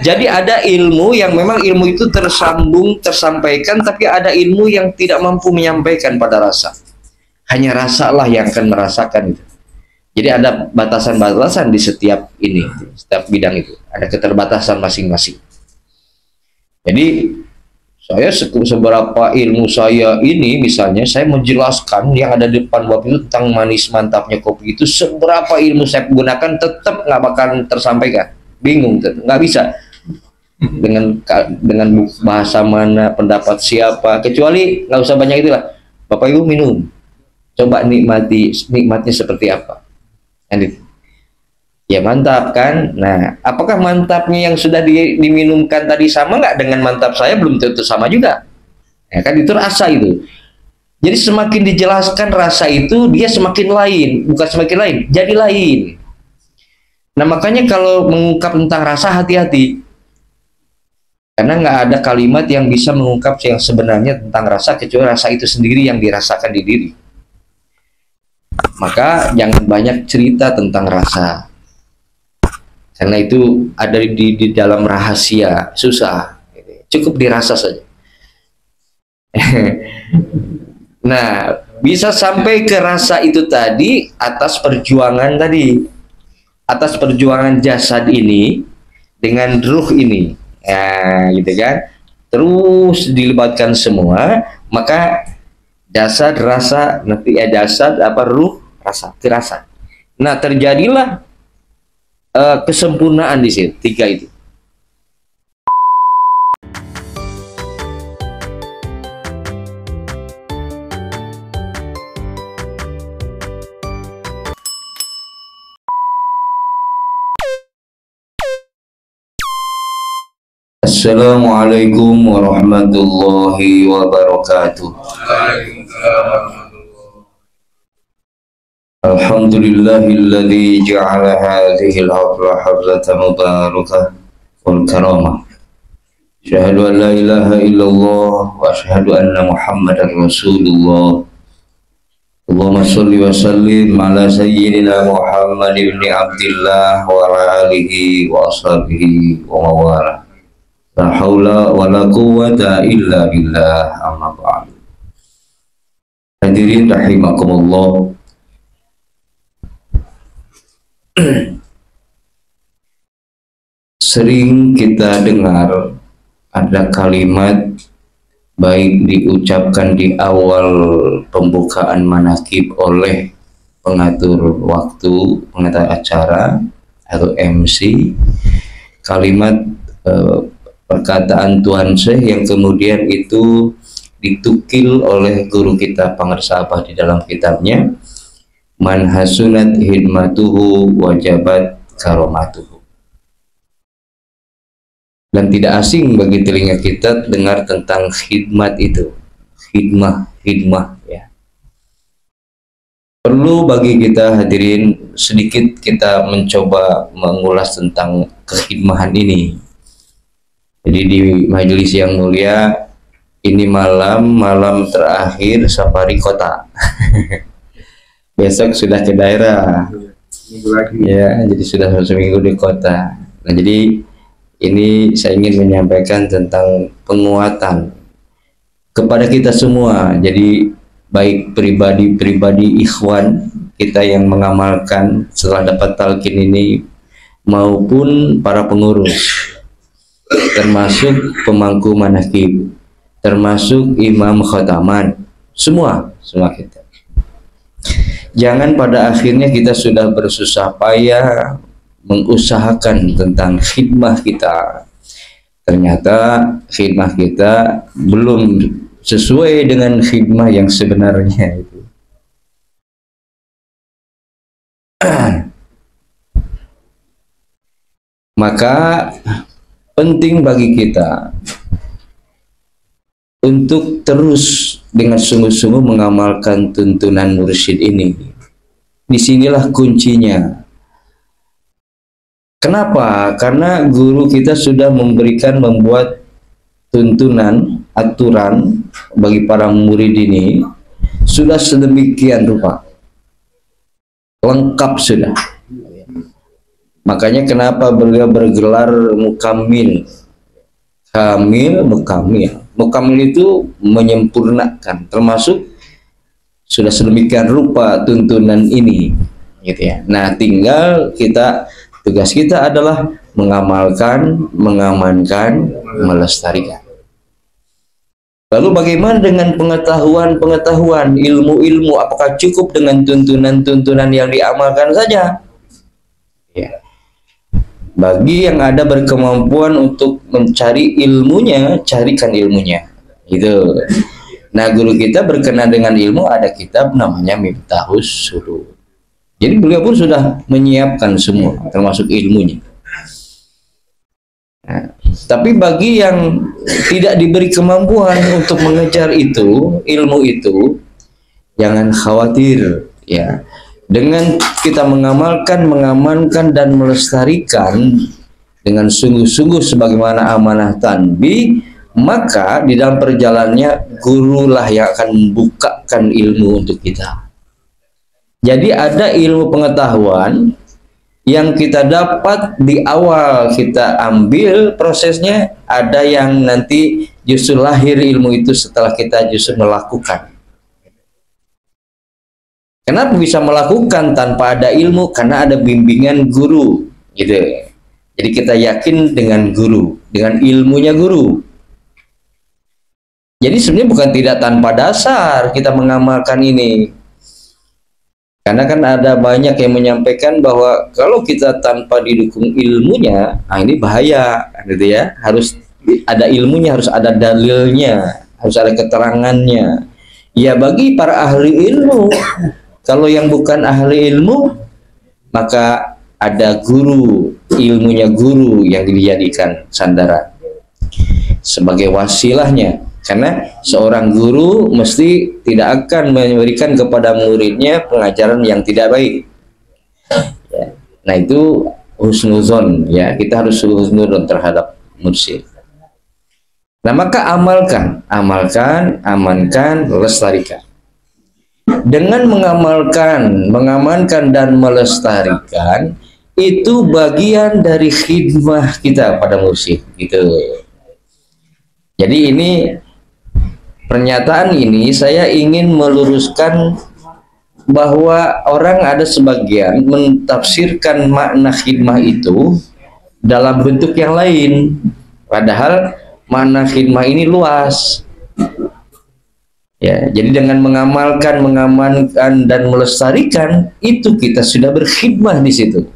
Jadi ada ilmu yang memang ilmu itu tersambung, tersampaikan, tapi ada ilmu yang tidak mampu menyampaikan pada rasa. Hanya rasalah yang akan merasakan itu. Jadi ada batasan-batasan di setiap ini, setiap bidang itu. Ada keterbatasan masing-masing. Jadi saya seberapa ilmu saya ini, misalnya saya menjelaskan yang ada di depan Bapak itu tentang manis mantapnya kopi itu, seberapa ilmu saya gunakan tetap nggak bakal tersampaikan. Bingung, nggak bisa. Dengan bahasa mana, pendapat siapa, kecuali nggak usah banyak itulah. Bapak Ibu minum, coba nikmatnya seperti apa. Ya mantap kan. Nah, apakah mantapnya yang sudah diminumkan tadi sama nggak dengan mantap saya? Belum tentu sama juga. Ya kan, itu rasa itu. Jadi semakin dijelaskan rasa itu, dia semakin lain, bukan semakin lain, jadi lain. Nah, makanya kalau mengungkap tentang rasa, hati-hati. Karena nggak ada kalimat yang bisa mengungkap yang sebenarnya tentang rasa, kecuali rasa itu sendiri yang dirasakan di diri. Maka jangan banyak cerita tentang rasa. Karena itu ada di dalam rahasia, susah. Cukup dirasa saja. Nah, bisa sampai ke rasa itu tadi atas perjuangan tadi. Atas perjuangan jasad ini dengan ruh ini. Ya, gitu kan, terus dilibatkan semua, maka jasad rasa, nanti ya jasad apa, ruh rasa, kerasa. Nah, terjadilah kesempurnaan di sini, tiga itu. Assalamualaikum warahmatullahi wabarakatuh. Alhamdulillahilladzi ja'ala hadhihi al-hafla haflatan mubarakah wal karamah. Asyhadu an la ilaha illallah wa asyhadu anna Muhammadar Rasulullah. Allahumma shalli wa sallim ala sayyidina Muhammad ibn Abdillah wa ala alihi wa ashabihi wa mawala. La haula wa la quwwata illa billah, amma ba'du. Hadirin rahimakumullah. Sering kita dengar ada kalimat baik diucapkan di awal pembukaan manakib oleh pengatur waktu, pengatur acara atau MC, kalimat perkataan Tuan Syekh yang kemudian itu ditukil oleh guru kita Pangersabah di dalam kitabnya Man hasunat hidmatuhu wajabat karomatuhu. Dan tidak asing bagi telinga kita dengar tentang khidmat itu, hidmah ya. Perlu bagi kita hadirin sedikit kita mencoba mengulas tentang kekhidmahan ini. Jadi di majelis yang mulia ini malam terakhir safari kota. Besok sudah ke daerah. Minggu lagi. Ya, jadi sudah seminggu di kota. Nah, jadi ini saya ingin menyampaikan tentang penguatan kepada kita semua. Jadi baik pribadi ikhwan kita yang mengamalkan setelah dapat talqin ini maupun para pengurus, termasuk pemangku manakib, termasuk imam khataman, semua kita. Jangan pada akhirnya kita sudah bersusah payah mengusahakan tentang khidmah kita, ternyata khidmah kita belum sesuai dengan khidmah yang sebenarnya itu. Maka penting bagi kita untuk terus dengan sungguh-sungguh mengamalkan tuntunan mursyid ini. Disinilah kuncinya. Kenapa? Karena guru kita sudah membuat tuntunan, aturan bagi para murid ini sudah sedemikian rupa, lengkap sudah. Makanya kenapa beliau bergelar mukamil, kamil, mukamil. Mukamil itu menyempurnakan, termasuk sudah sedemikian rupa tuntunan ini, gitu ya. Nah, tinggal tugas kita adalah mengamalkan, mengamankan, melestarikan. Lalu bagaimana dengan pengetahuan, ilmu-ilmu? Apakah cukup dengan tuntunan-tuntunan yang diamalkan saja? Ya. Bagi yang ada berkemampuan untuk mencari ilmunya, carikan ilmunya. Gitu. Nah, guru kita berkenan dengan ilmu, ada kitab namanya Miftahus Suluk. Jadi beliau pun sudah menyiapkan semua, termasuk ilmunya. Nah, tapi bagi yang tidak diberi kemampuan untuk mengejar itu, ilmu itu, jangan khawatir ya. Dengan kita mengamalkan, mengamankan dan melestarikan dengan sungguh-sungguh sebagaimana amanah tanbih, maka di dalam perjalanannya gurulah yang akan membukakan ilmu untuk kita. Jadi ada ilmu pengetahuan yang kita dapat di awal kita ambil prosesnya, ada yang nanti justru lahir ilmu itu setelah kita justru melakukan. Kenapa bisa melakukan tanpa ada ilmu? Karena ada bimbingan guru, gitu. Jadi kita yakin dengan guru, dengan ilmunya guru. Jadi sebenarnya bukan tidak tanpa dasar kita mengamalkan ini. Karena kan ada banyak yang menyampaikan bahwa kalau kita tanpa didukung ilmunya, ini bahaya, gitu ya. Harus ada ilmunya, harus ada dalilnya, harus ada keterangannya. Ya bagi para ahli ilmu, kalau yang bukan ahli ilmu, maka ada guru, ilmunya guru yang dijadikan sandaran sebagai wasilahnya. Karena seorang guru mesti tidak akan memberikan kepada muridnya pengajaran yang tidak baik. Ya. Nah itu husnuzon, ya, kita harus husnuzon terhadap mursyid. Nah maka amalkan, amankan, lestarikan. Dengan mengamalkan, mengamankan dan melestarikan, itu bagian dari khidmah kita pada mursyid, gitu. Jadi ini pernyataan ini saya ingin meluruskan bahwa orang ada sebagian mentafsirkan makna khidmah itu dalam bentuk yang lain, padahal makna khidmah ini luas. Ya, jadi dengan mengamalkan, mengamankan dan melestarikan itu kita sudah berkhidmah di situ.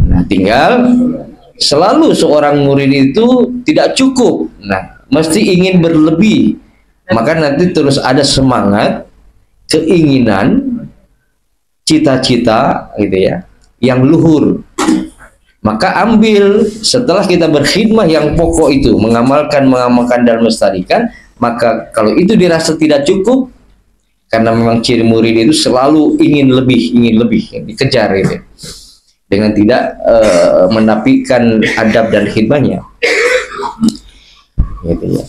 Nah, tinggal selalu seorang murid itu tidak cukup. Nah, mesti ingin berlebih, maka nanti terus ada semangat, keinginan, cita-cita, gitu ya, yang luhur. Maka ambil setelah kita berkhidmah yang pokok itu, mengamalkan, dan melestarikan, maka kalau itu dirasa tidak cukup, karena memang ciri murid itu selalu ingin lebih, dikejar gitu, dengan tidak menafikan adab dan khidmahnya. Gitu ya.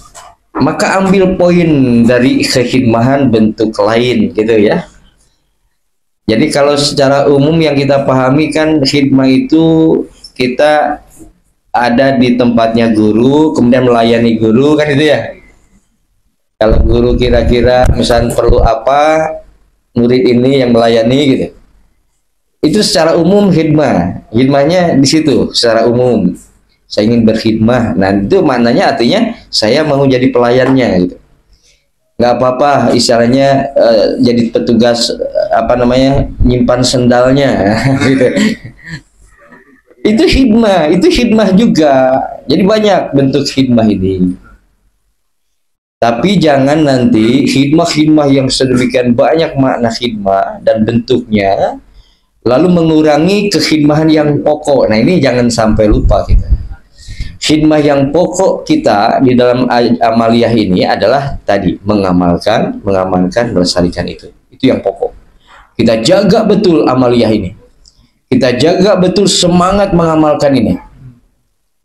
Maka ambil poin dari kekhidmahan bentuk lain, gitu ya. Jadi kalau secara umum yang kita pahami kan khidmah itu kita ada di tempatnya guru, kemudian melayani guru, kan itu ya. Kalau guru kira-kira misalnya perlu apa, murid ini yang melayani, gitu. Itu secara umum khidmah. Khidmahnya di situ secara umum. Saya ingin berkhidmah. Nah itu maknanya artinya saya mau jadi pelayannya, gitu. Nggak apa-apa istilahnya jadi petugas nyimpan sendalnya gitu. Itu khidmah juga. Jadi banyak bentuk khidmah ini. Tapi jangan nanti khidmah yang sedemikian banyak makna khidmah dan bentuknya lalu mengurangi kekhidmahan yang pokok. Nah ini jangan sampai lupa kita. Khidmah yang pokok kita di dalam amaliyah ini adalah tadi mengamalkan, melestarikan itu. Itu yang pokok. Kita jaga betul amaliyah ini. Kita jaga betul semangat mengamalkan ini.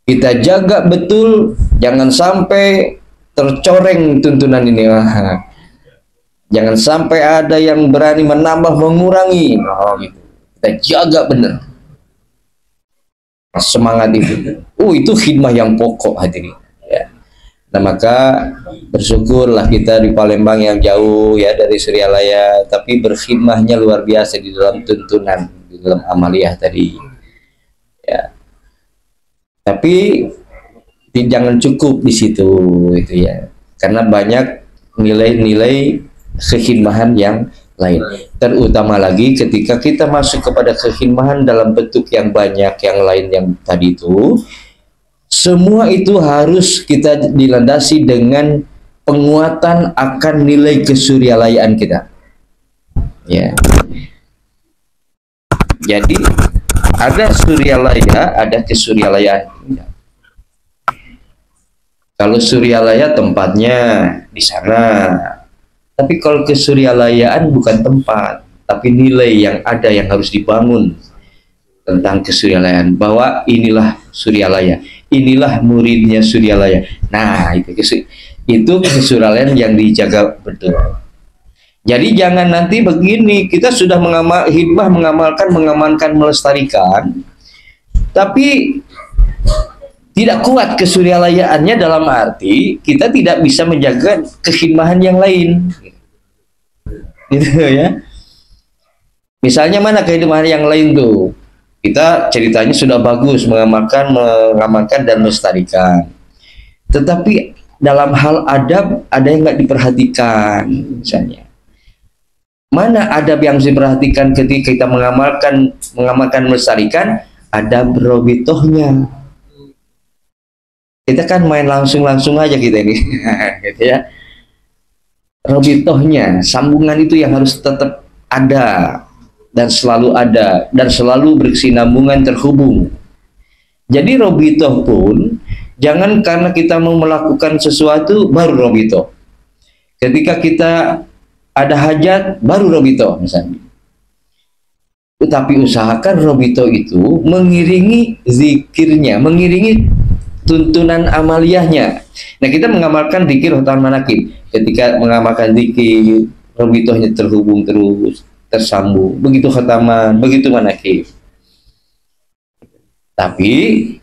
Kita jaga betul jangan sampai tercoreng tuntunan ini. Jangan sampai ada yang berani menambah mengurangi. Gitu. Kita jaga benar. semangat itu. Itu khidmah yang pokok hadirin. Ya. Nah maka bersyukurlah kita di Palembang yang jauh ya dari Suryalaya, tapi berkhidmahnya luar biasa di dalam tuntunan, di dalam amaliyah tadi. Ya. Tapi jangan cukup di situ itu ya, karena banyak nilai-nilai kekhidmahan yang lain. Terutama lagi ketika kita masuk kepada kekhidmahan dalam bentuk yang banyak yang lain yang tadi itu, semua itu harus kita dilandasi dengan penguatan akan nilai kesuryalayaan kita. Ya. Jadi ada suryalaya, ada kesuryalayaan. Kalau suryalaya tempatnya di sana, tapi kalau kesuryalayaan bukan tempat, tapi nilai yang ada yang harus dibangun tentang kesuryalayaan, bahwa inilah suryalaya, inilah muridnya suryalaya. Nah itu kesuryalayaan yang dijaga betul. Jadi jangan nanti begini, kita sudah mengamalkan, melestarikan, tapi tidak kuat kesuryalayaannya, dalam arti kita tidak bisa menjaga kekhidmahan yang lain. Gitu ya. Misalnya mana kekhidmahan yang lain tuh? Kita ceritanya sudah bagus mengamalkan dan melestarikan. Tetapi dalam hal adab ada yang nggak diperhatikan misalnya. Mana adab yang harus diperhatikan ketika kita mengamalkan melestarikan? Adab robitohnya. Kita kan main langsung aja kita ini, gitu ya. Robitohnya, sambungan itu yang harus tetap ada dan selalu berkesinambungan, terhubung. Jadi robitoh pun jangan karena kita mau melakukan sesuatu baru robitoh. Ketika kita ada hajat baru robito misalnya. Tetapi usahakan robito itu mengiringi zikirnya, mengiringi tuntunan amaliyahnya. Nah kita mengamalkan zikir khotam manakib. Ketika mengamalkan zikir, robitohnya terhubung terus, tersambung. Begitu khotaman, begitu manakib. Tapi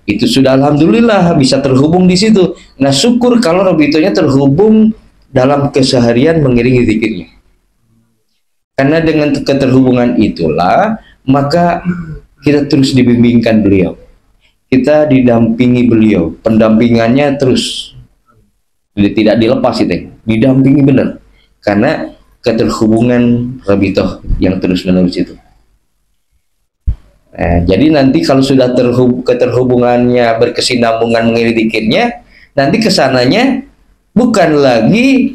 itu sudah alhamdulillah bisa terhubung di situ. Nah syukur kalau robitohnya terhubung dalam keseharian mengiringi zikirnya. Karena dengan keterhubungan itulah maka kita terus dibimbingkan beliau, kita didampingi beliau, pendampingannya terus tidak dilepas itu, didampingi benar karena keterhubungan rabitoh yang terus menerus itu. Nah, jadi nanti kalau sudah keterhubungannya berkesinambungan mengiringi zikirnya, nanti kesananya bukan lagi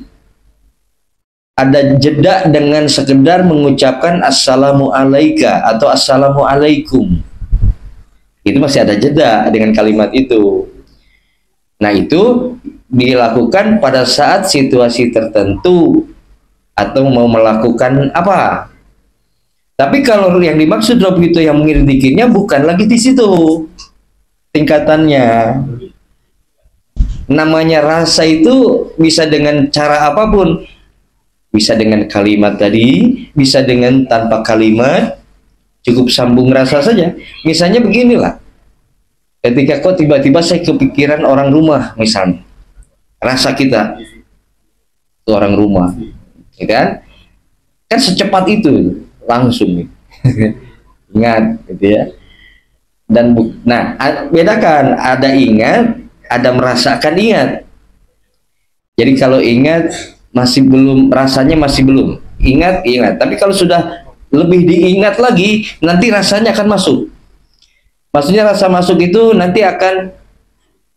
ada jeda dengan sekedar mengucapkan assalamu alaika atau assalamu alaikum. Itu masih ada jeda dengan kalimat itu. Nah itu dilakukan pada saat situasi tertentu atau mau melakukan apa. Tapi kalau yang dimaksud itu yang mengiring zikirnya bukan lagi di situ tingkatannya. Namanya rasa itu bisa dengan cara apapun. Bisa dengan kalimat tadi, bisa dengan tanpa kalimat, cukup sambung rasa saja. Misalnya beginilah, ketika kok tiba-tiba saya kepikiran orang rumah misalnya, rasa kita itu orang rumah, ya kan secepat itu langsung ingat gitu ya. Dan nah bedakan, ada ingat, ada merasakan ingat. Jadi kalau ingat masih belum, rasanya masih belum, ingat, tapi kalau sudah lebih diingat lagi nanti rasanya akan masuk. Maksudnya rasa masuk itu nanti akan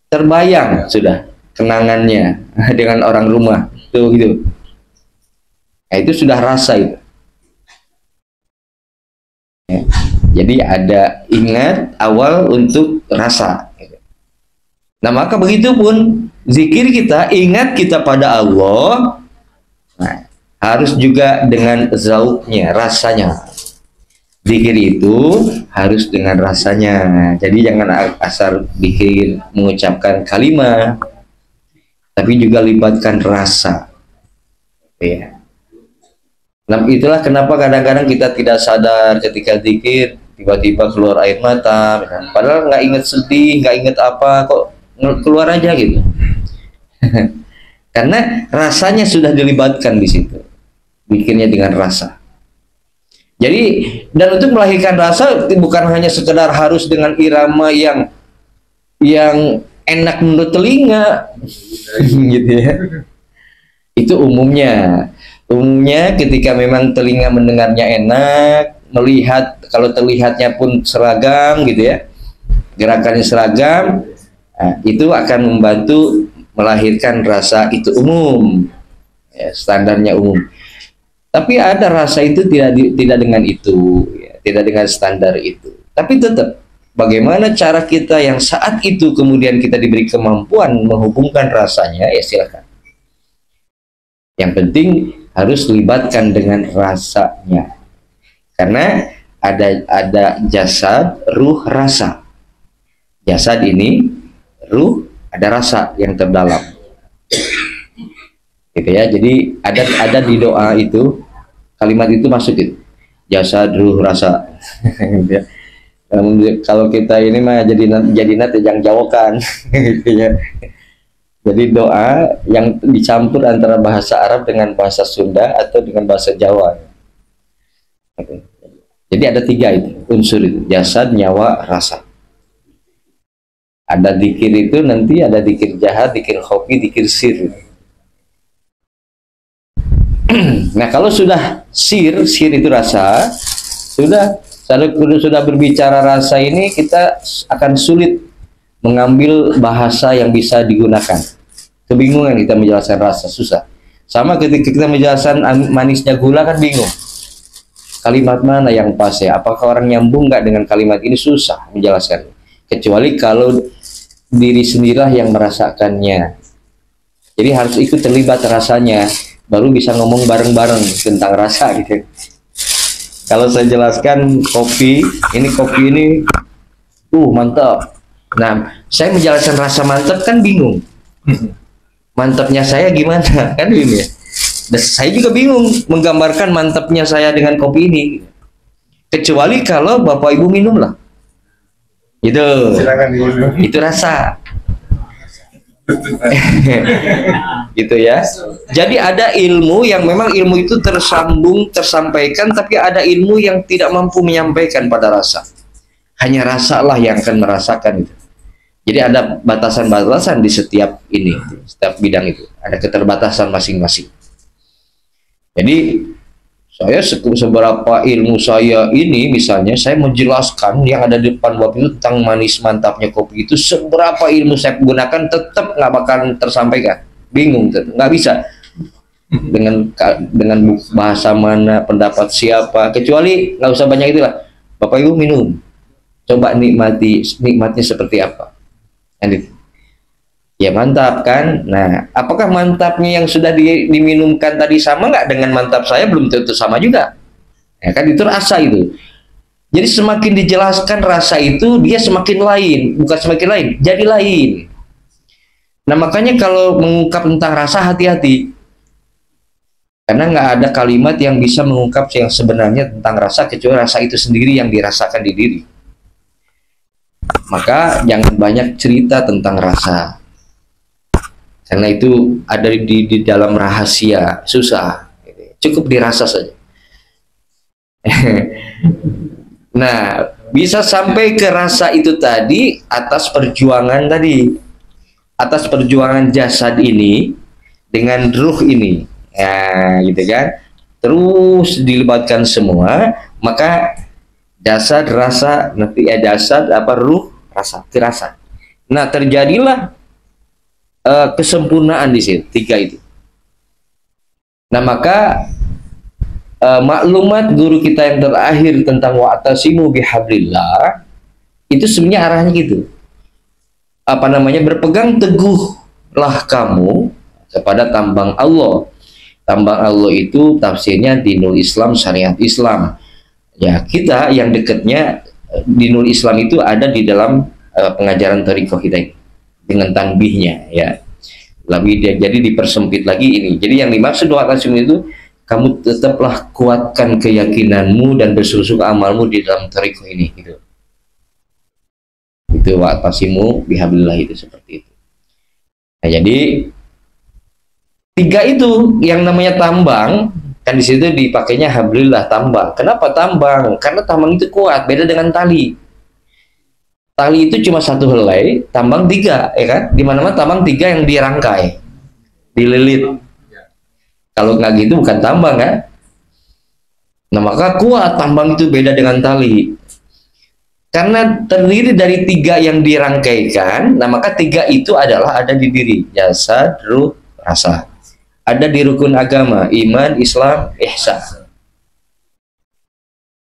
terbayang sudah kenangannya dengan orang rumah tuh gitu. Nah, itu sudah rasa itu ya. Jadi ada ingat awal untuk rasa. Nah maka begitu pun zikir kita, ingat kita pada Allah. Nah, harus juga dengan zauknya, rasanya. Zikir itu harus dengan rasanya. Jadi jangan asal zikir mengucapkan kalimat, tapi juga libatkan rasa. Ya. Nah, itulah kenapa kadang-kadang kita tidak sadar ketika zikir tiba-tiba keluar air mata, misalnya. Padahal nggak inget sedih, nggak inget apa, kok keluar aja gitu. Karena rasanya sudah dilibatkan di situ, bikinnya dengan rasa. Jadi, dan untuk melahirkan rasa bukan hanya sekedar harus dengan irama yang enak menurut telinga, gitu ya. Itu umumnya ketika memang telinga mendengarnya enak, melihat, kalau terlihatnya pun seragam gitu ya, gerakannya seragam, nah, itu akan membantu melahirkan rasa, itu umum ya, standarnya umum. Tapi ada rasa itu tidak dengan itu ya, tidak dengan standar itu. Tapi tetap bagaimana cara kita yang saat itu kemudian kita diberi kemampuan menghubungkan rasanya, ya silakan. Yang penting harus libatkan dengan rasanya. Karena ada jasad, ruh, rasa. Jasad ini, ruh, ada rasa yang terdalam. Gitu ya. Jadi ada di doa itu kalimat itu masuk gitu. Jasad, ruh, rasa. Gitu ya. Kalau kita ini mah jadi nanti yang jawakan. Gitu ya. Jadi doa yang dicampur antara bahasa Arab dengan bahasa Sunda atau dengan bahasa Jawa. Jadi ada 3 itu unsur itu, jasad, nyawa, rasa. Ada zikir itu nanti ada zikir jahat, zikir khofi, zikir sir. Nah kalau sudah sir itu rasa, sudah berbicara rasa ini, kita akan sulit mengambil bahasa yang bisa digunakan. Kebingungan kita menjelaskan rasa, susah. Sama ketika kita menjelaskan manisnya gula kan bingung. Kalimat mana yang pas ya? Apakah orang nyambung nggak dengan kalimat ini? Susah menjelaskan. Kecuali kalau diri sendirilah yang merasakannya. Jadi harus ikut terlibat rasanya, baru bisa ngomong bareng-bareng tentang rasa gitu. Kalau saya jelaskan kopi ini mantap. Nah, saya menjelaskan rasa mantap kan bingung. Mantapnya saya gimana? Kan ini ya. Dan saya juga bingung menggambarkan mantapnya saya dengan kopi ini. Kecuali kalau Bapak Ibu minum lah. Itu. Itu rasa. Gitu ya. Jadi ada ilmu yang memang ilmu itu tersampaikan, tapi ada ilmu yang tidak mampu menyampaikan pada rasa. Hanya rasalah yang akan merasakan itu. Jadi ada batasan-batasan di setiap bidang itu. Ada keterbatasan masing-masing. Jadi saya seberapa ilmu saya ini, misalnya saya menjelaskan yang ada di depan Bapak itu tentang manis mantapnya kopi itu, seberapa ilmu saya gunakan tetap nggak bakal tersampaikan. Bingung, nggak bisa. Dengan bahasa mana, pendapat siapa, kecuali nggak usah banyak itulah. Bapak Ibu minum, coba nikmatnya seperti apa. Ya mantap kan. Nah, apakah mantapnya yang sudah diminumkan tadi sama nggak dengan mantap saya? Belum tentu sama juga ya kan. Itu rasa itu. Jadi semakin dijelaskan rasa itu, dia semakin lain, bukan semakin lain, jadi lain. Nah makanya kalau mengungkap tentang rasa, hati-hati, karena nggak ada kalimat yang bisa mengungkap yang sebenarnya tentang rasa kecuali rasa itu sendiri yang dirasakan di diri. Maka jangan banyak cerita tentang rasa, karena itu ada di dalam rahasia, susah. Cukup dirasa saja. Nah, bisa sampai ke rasa itu tadi atas perjuangan jasad ini dengan ruh ini, ya gitu kan. Terus dilibatkan semua, maka jasad, rasa, nanti ya jasad ruh, rasa, firasat. Nah, terjadilah kesempurnaan di sini, 3 itu. Nah, maka maklumat guru kita yang terakhir tentang wa'tasimu bihablillah itu sebenarnya arahnya gitu. Berpegang teguhlah kamu kepada tambang Allah. Tambang Allah itu tafsirnya dinul Islam, syariat Islam. Ya, kita yang dekatnya dinul Islam itu ada di dalam pengajaran thariqah kita ini, dengan tanbihnya ya. Jadi dipersempit lagi ini. Jadi yang dimaksud wa'tasimu itu kamu tetaplah kuatkan keyakinanmu dan bersusuk amalmu di dalam thariqah ini, gitu. Itu wa'tasimu bihablillah, itu seperti itu. Nah, jadi 3 itu yang namanya tambang, kan di situ dipakainya hablillah, tambang. Kenapa tambang? Karena tambang itu kuat, beda dengan tali. Tali itu cuma 1 helai, tambang 3, ya kan? Di mana-mana tambang 3 yang dirangkai, dililit. Kalau nggak gitu bukan tambang, kan? Nah, maka kuat tambang itu, beda dengan tali. Karena terdiri dari 3 yang dirangkaikan, nah maka 3 itu adalah ada di diri, jasad, ruh, rasa. Ada di rukun agama, iman, Islam, ihsan.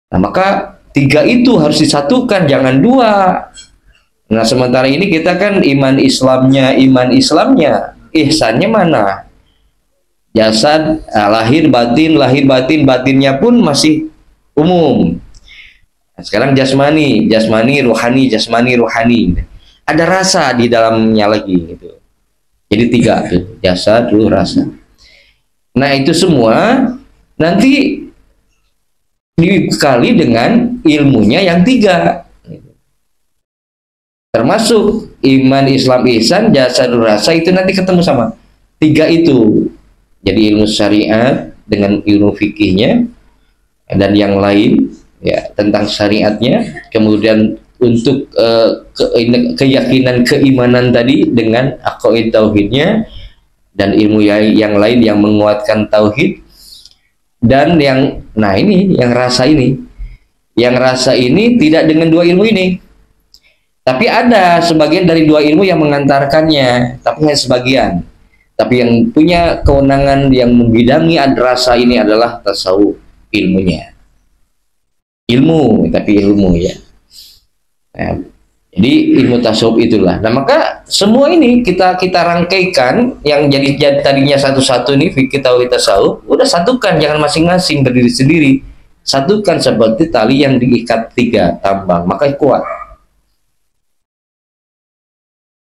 Nah, maka 3 itu harus disatukan, jangan 2. Nah, sementara ini kita kan iman Islamnya, ihsannya mana? Jasad, lahir batin, batinnya pun masih umum. Nah, sekarang jasmani, rohani, ada rasa di dalamnya lagi, gitu. Jadi 3 tuh, jasad, ruh, rasa. Nah, itu semua nanti dikali dengan ilmunya yang 3, termasuk iman, Islam, ihsan, jasad, ruh, rasa, itu nanti ketemu sama 3 itu. Jadi ilmu syariat dengan ilmu fikihnya dan yang lain, ya, tentang syariatnya, kemudian untuk keyakinan keimanan tadi dengan aqaid tauhidnya, dan ilmu yang lain yang menguatkan tauhid, dan yang, nah ini yang rasa ini, tidak dengan 2 ilmu ini, tapi ada sebagian dari 2 ilmu yang mengantarkannya, tapi hanya sebagian. Tapi yang punya kewenangan yang membidangi rasa ini adalah tasawuf, ilmunya. Tapi ilmu, ya. Nah, jadi ilmu tasawuf itulah. Nah, maka semua ini kita rangkaikan, yang jadi tadinya satu-satu nih, fikih, tauhid, tasawuf, udah satukan, jangan masing-masing berdiri sendiri. Satukan seperti tali yang diikat 3 tambang, maka kuat.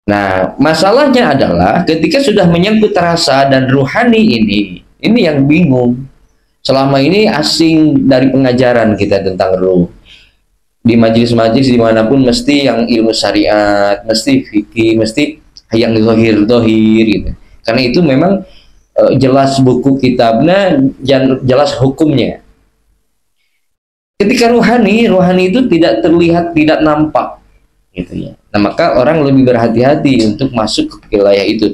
Nah, masalahnya adalah ketika sudah menyangkut rasa dan ruhani ini yang bingung. Selama ini asing dari pengajaran kita tentang ruh. Di majelis-majelis dimanapun mesti yang ilmu syariat, mesti fikih, mesti yang zahir gitu. Karena itu memang jelas buku kitabnya, jelas hukumnya. Ketika ruhani itu tidak terlihat, tidak nampak, gitu ya. Nah, maka orang lebih berhati-hati untuk masuk ke wilayah itu.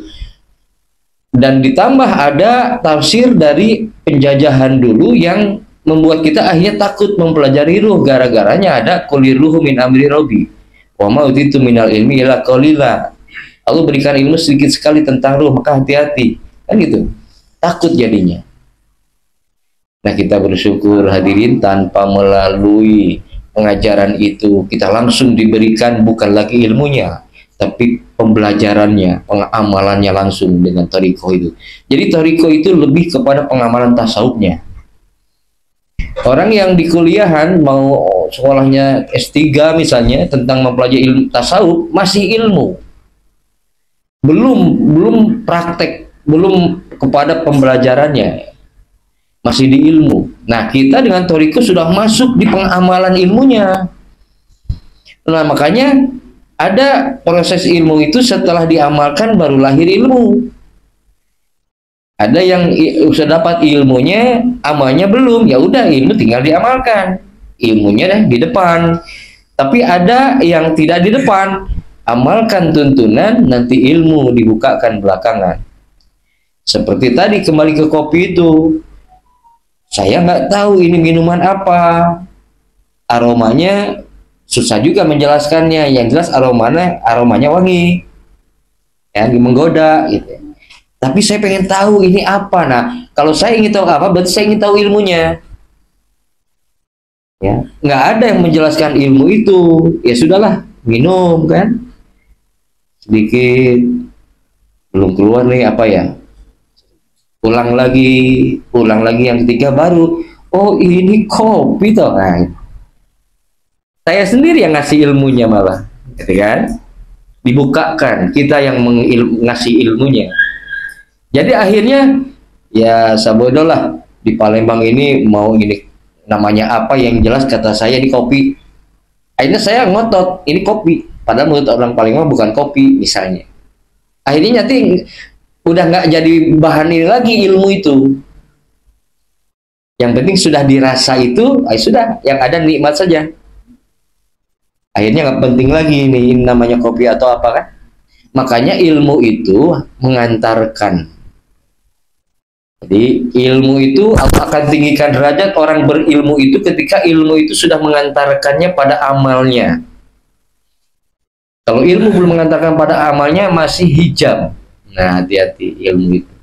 Dan ditambah ada tafsir dari penjajahan dulu yang membuat kita akhirnya takut mempelajari ruh, gara-garanya ada qulir ruhu min amri rabbi wa ma utitu minal ilmi illa qalila. Allah berikan ilmu sedikit sekali tentang ruh, maka hati-hati, kan gitu. Takut jadinya. Nah, kita bersyukur hadirin, tanpa melalui pengajaran itu kita langsung diberikan bukan lagi ilmunya, tapi pembelajarannya, pengamalannya langsung dengan thariqah itu. Jadi thariqah itu lebih kepada pengamalan tasawufnya. Orang yang di kuliahan mau sekolahnya S3 misalnya tentang mempelajari ilmu tasawuf, masih ilmu, belum praktek, belum kepada pembelajarannya, masih di ilmu. Nah, kita dengan thariqah sudah masuk di pengamalan ilmunya. Nah, makanya ada proses ilmu itu setelah diamalkan baru lahir ilmu. Ada yang sudah dapat ilmunya, amalnya belum, ya udah ilmu tinggal diamalkan, ilmunya dah di depan. Tapi ada yang tidak di depan, amalkan tuntunan, nanti ilmu dibukakan belakangan. Seperti tadi kembali ke kopi itu, saya nggak tahu ini minuman apa, aromanya susah juga menjelaskannya. Yang jelas aromanya wangi, ya, menggoda gitu. Tapi saya pengen tahu ini apa. Nah, kalau saya ingin tahu apa, berarti saya ingin tahu ilmunya. Ya, nggak ada yang menjelaskan ilmu itu. Ya sudahlah, minum kan, sedikit, belum keluar nih apa ya. Ulang lagi yang ketiga baru, oh ini kopi toh. Nah, saya sendiri yang ngasih ilmunya malah, gitu kan? Dibukakan, kita yang ngasih ilmunya. Jadi akhirnya ya sabodoh lah, di Palembang ini mau ini namanya apa, yang jelas kata saya di kopi. Akhirnya saya ngotot ini kopi, padahal menurut orang Palembang bukan kopi misalnya. Akhirnya nanti udah nggak jadi bahan ini lagi ilmu itu. Yang penting sudah dirasa itu, sudah, yang ada nikmat saja. Akhirnya nggak penting lagi ini namanya kopi atau apa kan. Makanya ilmu itu mengantarkan. Jadi ilmu itu akan tinggikan derajat orang berilmu itu ketika ilmu itu sudah mengantarkannya pada amalnya. Kalau ilmu belum mengantarkan pada amalnya, masih hijab. Nah, hati-hati ilmu itu.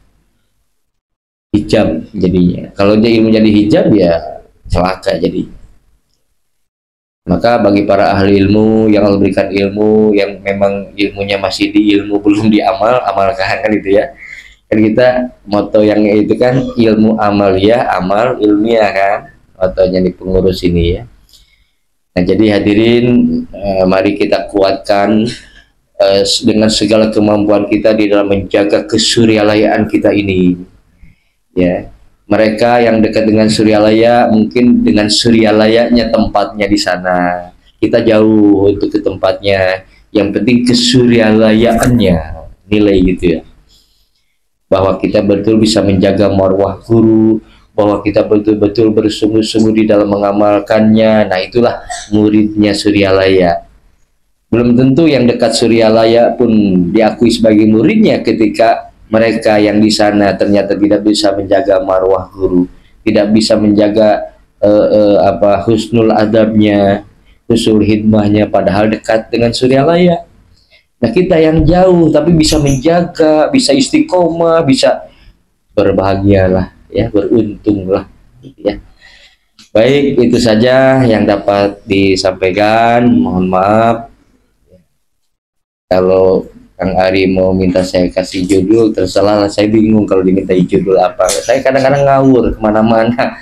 Hijab jadinya. Kalau dia ilmu jadi hijab, ya celaka jadi. Maka bagi para ahli ilmu yang Allah berikan ilmu, yang memang ilmunya masih di ilmu belum diamal, amalkan kan itu ya. Kan kita moto yang itu kan ilmu amalia, amal ilmiah kan, motonya di pengurus ini ya. Nah, jadi hadirin, mari kita kuatkan dengan segala kemampuan kita di dalam menjaga kesuryalayaan kita ini. Ya, mereka yang dekat dengan Suryalaya mungkin dengan suryalayanya tempatnya di sana. Kita jauh untuk ke tempatnya. Yang penting kesuryalayaannya, nilai gitu ya. Bahwa kita betul bisa menjaga marwah guru, bahwa kita betul-betul bersungguh-sungguh di dalam mengamalkannya. Nah, itulah muridnya Suryalaya. Belum tentu yang dekat Suryalaya pun diakui sebagai muridnya ketika mereka yang di sana ternyata tidak bisa menjaga marwah guru, tidak bisa menjaga husnul adabnya, husnul hidmahnya, padahal dekat dengan Suryalaya. Nah, kita yang jauh tapi bisa menjaga, bisa istiqomah, bisa, berbahagialah ya, beruntunglah ya. Baik, itu saja yang dapat disampaikan. Mohon maaf kalau Kang Ari mau minta saya kasih judul, terserah lah, saya bingung kalau diminta judul apa. Saya kadang-kadang ngawur kemana-mana,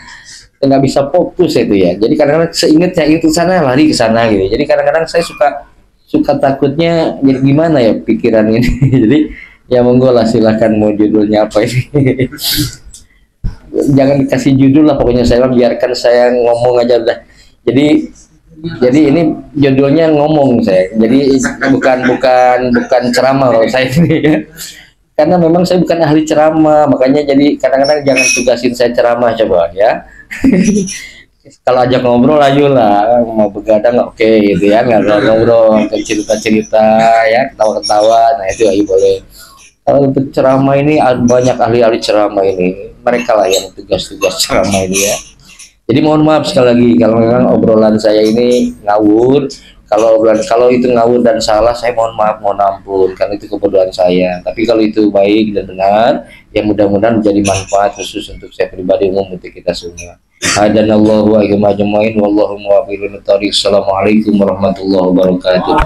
nggak bisa fokus itu ya. Jadi kadang-kadang seingatnya itu sana, lari ke sana gitu. Jadi kadang-kadang saya suka takutnya jadi gimana ya pikiran ini. Jadi ya monggo lah, silahkan mau judulnya apa ini. Jangan dikasih judul lah, pokoknya saya biarkan saya ngomong aja udah. Jadi ini judulnya ngomong saya. Jadi bukan ceramah kalau saya ini ya. Karena memang saya bukan ahli ceramah, makanya jadi kadang-kadang jangan tugasin saya ceramah coba ya. Kalau ajak ngobrol aja lah, mau begadang nggak oke gitu ya, nggak ngobrol, cerita-cerita ya, ketawa-ketawa, nah itu aja boleh. Kalau untuk ceramah ini banyak ahli-ahli ceramah ini, mereka lah yang tugas-tugas ceramah ini ya. Jadi mohon maaf sekali lagi kalau memang obrolan saya ini ngawur. Kalau itu ngawur dan salah, saya mohon maaf, mohon ampun, karena itu kebodohan saya. Tapi kalau itu baik dan benar, ya mudah-mudahan menjadi manfaat khusus untuk saya pribadi, umum untuk kita semua. Hadanallahu wa iyyakum ajmain, wallahu muwaffiq ila thoriq. Assalamualaikum warahmatullahi wabarakatuh.